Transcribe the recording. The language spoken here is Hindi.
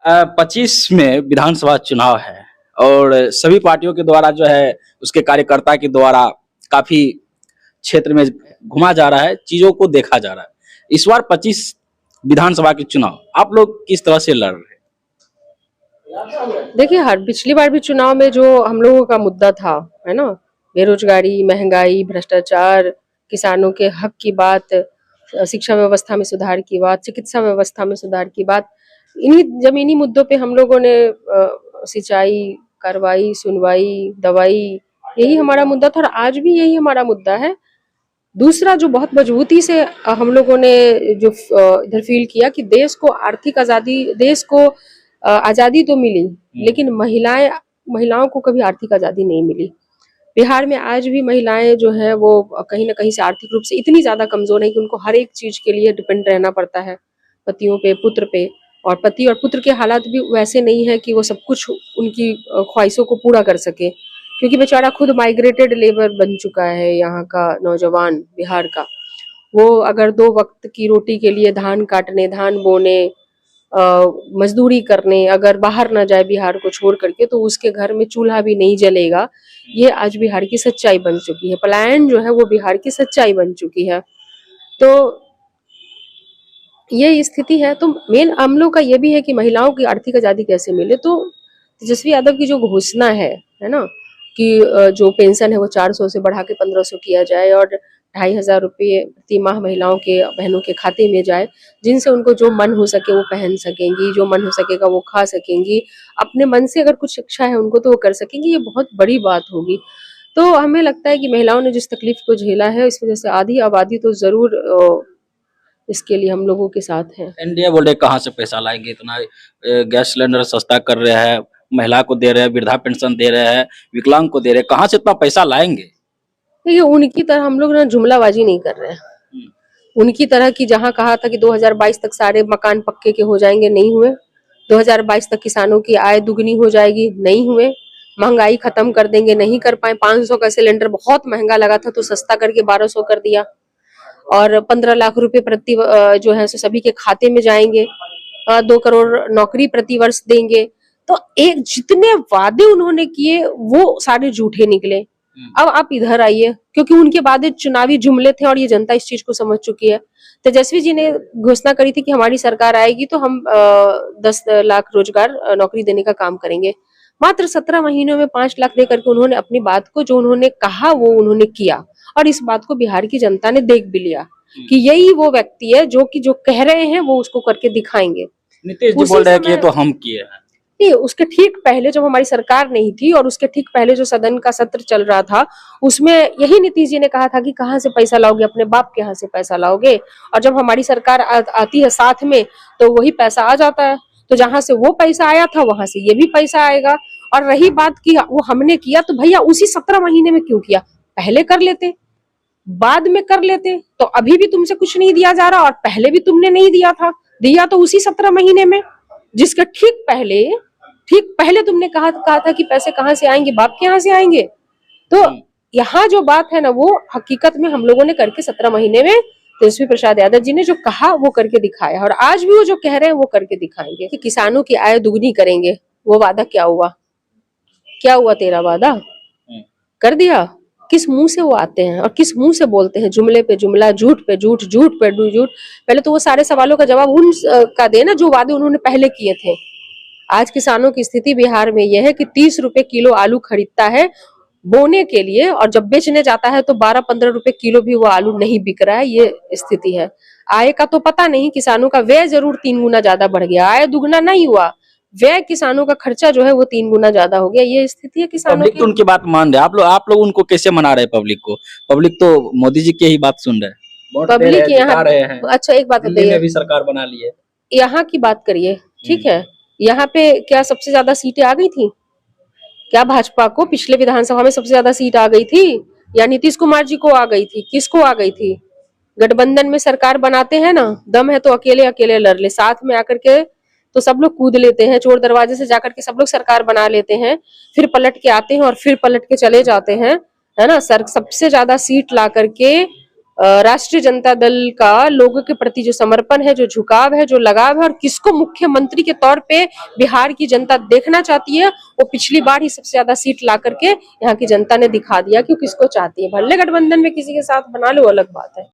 25 में विधानसभा चुनाव है और सभी पार्टियों के द्वारा जो है उसके कार्यकर्ता के द्वारा काफी क्षेत्र में घुमा जा रहा है, चीजों को देखा जा रहा है। इस बार 25 विधानसभा के चुनाव आप लोग किस तरह से लड़ रहे हैं? देखिए, हर पिछली बार भी चुनाव में जो हम लोगों का मुद्दा था, है ना, बेरोजगारी, महंगाई, भ्रष्टाचार, किसानों के हक की बात, शिक्षा व्यवस्था में सुधार की बात, चिकित्सा व्यवस्था में सुधार की बात, इन्हीं जमीनी मुद्दों पे हम लोगों ने सिंचाई, कार्रवाई, सुनवाई, दवाई, यही हमारा मुद्दा था और आज भी यही हमारा मुद्दा है। दूसरा जो बहुत मजबूती से हम लोगों ने जो इधर फील किया कि देश को आर्थिक आजादी, देश को आजादी तो मिली, लेकिन महिलाओं को कभी आर्थिक आजादी नहीं मिली। बिहार में आज भी महिलाएं जो है वो कहीं ना कहीं से आर्थिक रूप से इतनी ज्यादा कमजोर है कि उनको हर एक चीज के लिए डिपेंड रहना पड़ता है, पतियों पे, पुत्र पे। और पति और पुत्र के हालात भी वैसे नहीं है कि वो सब कुछ उनकी ख्वाहिशों को पूरा कर सके, क्योंकि बेचारा खुद माइग्रेटेड लेबर बन चुका है यहाँ का नौजवान बिहार का। वो अगर 2 वक्त की रोटी के लिए धान काटने, धान बोने, मजदूरी करने अगर बाहर ना जाए बिहार को छोड़ करके, तो उसके घर में चूल्हा भी नहीं जलेगा। ये आज बिहार की सच्चाई बन चुकी है। पलायन जो है वो बिहार की सच्चाई बन चुकी है। तो ये स्थिति है। तो मेन हम लोग का ये भी है कि महिलाओं की आर्थिक आजादी कैसे मिले। तो तेजस्वी यादव की जो घोषणा है ना, कि जो पेंशन है वो 400 से बढ़ा के 1500 किया जाए और 2500 रुपये प्रति माह महिलाओं के, बहनों के खाते में जाए, जिनसे उनको जो मन हो सके वो पहन सकेंगी, जो मन हो सकेगा वो खा सकेंगी, अपने मन से अगर कुछ इच्छा है उनको तो वो कर सकेंगी। ये बहुत बड़ी बात होगी। तो हमें लगता है कि महिलाओं ने जिस तकलीफ को झेला है, इस वजह से आधी आबादी तो जरूर इसके लिए हम लोगों के साथ हैं। इंडिया बोल रहे कहाँ से पैसा लाएंगे, इतना गैस सिलेंडर सस्ता कर रहे हैं, महिला को दे रहे हैं, वृद्धा पेंशन दे रहे हैं, विकलांग को दे रहे हैं, कहाँ से इतना पैसा लाएंगे? देखिए, उनकी तरह हम लोग ना जुमलाबाजी नहीं कर रहे हैं। उनकी तरह की जहां कहा था कि 2022 तक सारे मकान पक्के के हो जाएंगे, नहीं हुए। 2022 तक किसानों की आय दुगनी हो जाएगी, नहीं हुए। महंगाई खत्म कर देंगे, नहीं कर पाए। 500 का सिलेंडर बहुत महंगा लगा था तो सस्ता करके 1200 कर दिया। और 15 लाख रुपए प्रति जो है सो सभी के खाते में जाएंगे। 2 करोड़ नौकरी प्रति वर्ष देंगे। तो एक जितने वादे उन्होंने किए वो सारे झूठे निकले। अब आप इधर आइए, क्योंकि उनके वादे चुनावी जुमले थे और ये जनता इस चीज को समझ चुकी है। तेजस्वी जी ने घोषणा करी थी कि हमारी सरकार आएगी तो हम 10 लाख रोजगार नौकरी देने का काम करेंगे। मात्र 17 महीनों में 5 लाख देकर के उन्होंने अपनी बात को, जो उन्होंने कहा वो उन्होंने किया। और इस बात को बिहार की जनता ने देख भी लिया कि यही वो व्यक्ति है जो कह रहे हैं वो उसको करके दिखाएंगे। नीतीश जी बोल रहे हैं कि ये तो हम किए हैं। नहीं, उसके ठीक पहले जब हमारी सरकार नहीं थी और उसके ठीक पहले जो सदन का सत्र चल रहा था, उसमें यही नीतीश जी ने कहा था कि कहाँ से पैसा लाओगे, अपने बाप के यहाँ से पैसा लाओगे। और जब हमारी सरकार आती है साथ में तो वही पैसा आ जाता है। तो जहां से वो पैसा आया था वहां से ये भी पैसा आएगा। और रही बात की वो हमने किया, तो भैया उसी 17 महीने में क्यों किया? पहले कर लेते, बाद में कर लेते। तो अभी भी तुमसे कुछ नहीं दिया जा रहा और पहले भी तुमने नहीं दिया था। दिया तो उसी 17 महीने में, जिसके ठीक पहले तुमने कहा था कि पैसे कहाँ से आएंगे, बाप के यहाँ से आएंगे। तो यहाँ जो बात है ना, वो हकीकत में हम लोगों ने करके 17 महीने में तेजस्वी प्रसाद यादव जी ने जो कहा वो करके दिखाया। और आज भी वो जो कह रहे हैं वो करके दिखाएंगे कि किसानों की आय दुगनी करेंगे। वो वादा क्या हुआ? क्या हुआ तेरा वादा? कर दिया? किस मुंह से वो आते हैं और किस मुंह से बोलते हैं? जुमले पे जुमला, झूठ पे झूठ, झूठ पे झूठ। पहले तो वो सारे सवालों का जवाब उन का देना जो वादे उन्होंने पहले किए थे। आज किसानों की स्थिति बिहार में यह है कि 30 रुपए किलो आलू खरीदता है बोने के लिए, और जब बेचने जाता है तो 12-15 रुपए किलो भी वो आलू नहीं बिक रहा है। ये स्थिति है। आय का तो पता नहीं, किसानों का व्यय जरूर 3 गुना ज्यादा बढ़ गया। आय दुगना नहीं हुआ, व्यय किसानों का खर्चा जो है वो 3 गुना ज्यादा हो गया। ये स्थिति है किसानों की। पब्लिक तो उनकी बात मान रहे हैं। आप लोग उनको कैसे मना रहे हैं पब्लिक को? पब्लिक तो मोदी जी की ही बात सुन रहे हैं। पब्लिक यहाँ, अच्छा एक बात बताइए, भी सरकार बना ली है, यहाँ की बात करिए, ठीक है। यहाँ पे क्या सबसे ज्यादा सीटें आ गई थी? क्या भाजपा को पिछले विधानसभा में सबसे ज्यादा सीट आ गई थी या नीतीश कुमार जी को आ गई थी? किसको आ गई थी? गठबंधन में सरकार बनाते हैं ना, दम है तो अकेले अकेले लड़ ले, साथ में आकर के तो सब लोग कूद लेते हैं, चोर दरवाजे से जाकर के सब लोग सरकार बना लेते हैं, फिर पलट के आते हैं और फिर पलट के चले जाते हैं, है ना। सर सबसे ज्यादा सीट ला करके राष्ट्रीय जनता दल का लोगों के प्रति जो समर्पण है, जो झुकाव है, जो लगाव है और किसको मुख्यमंत्री के तौर पे बिहार की जनता देखना चाहती है, वो पिछली बार ही सबसे ज्यादा सीट ला करके यहाँ की जनता ने दिखा दिया कि वो किसको चाहती है। भले गठबंधन में किसी के साथ बना लो, अलग बात है।